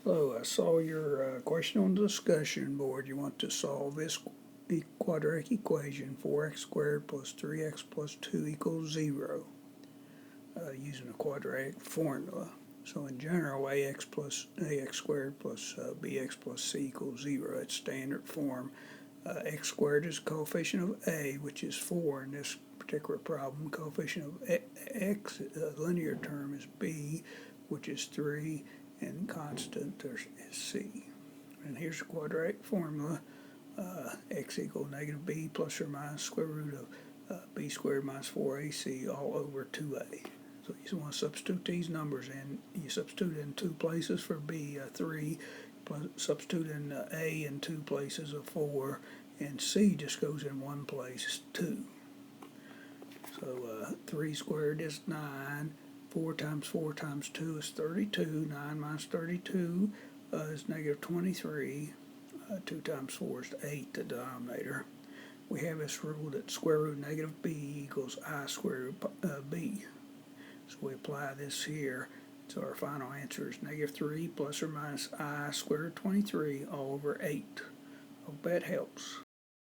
Hello, I saw your question on the discussion board. You want to solve this quadratic equation 4x squared plus 3x plus 2 equals 0 using a quadratic formula. So in general, ax squared plus bx plus c equals 0. It's standard form. X squared is coefficient of a, which is 4 in this particular problem. Coefficient of x, linear term, is b, which is 3, and constant is c. And here's the quadratic formula. X equals negative b plus or minus square root of b squared minus 4ac all over 2a. So you want to substitute these numbers in. You substitute in two places for b, 3, substitute in a in two places of 4, and c just goes in one place, 2. So 3 squared is 9, 4 times 4 times 2 is 32, 9 minus 32 is negative 23, 2 times 4 is 8, the denominator. We have this rule that square root of negative b equals I squared root b. So we apply this here. So our final answer is negative 3 plus or minus I squared root 23 all over 8. Hope that helps.